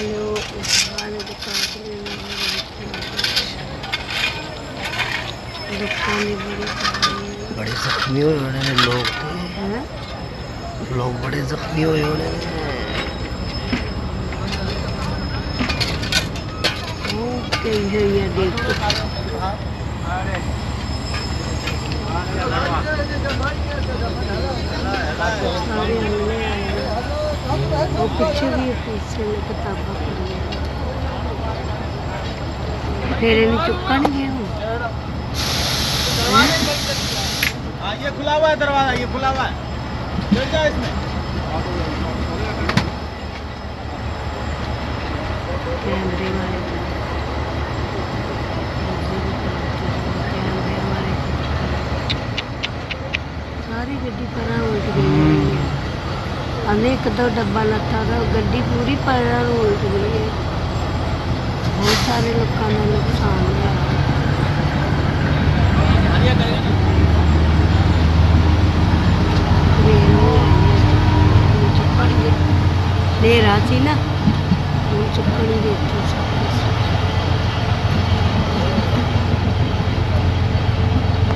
वाले के काफले लोगों ने बड़े जख्मी हुए होने ने लोग बड़े जख्मी हुए होने ने। ओके ये देखो सारे हमने आए वो पीछे भी पीछे में किताबा पढ़ी फिर इन्हें चुका नहीं गया हूँ। हाँ ये खुला हुआ है दरवाजा, ये खुला हुआ है, चल जाओ इसमें। कैमरे वाले कैमरे वाले सारी गड्डी पर उल्ट गई है। अनेक दो डब्बा लता था गड्डी पूरी पर उल्ट गई है। बहुत सारे लोगों का नुकसान है। देर आती ना चुपड़ी देखी सब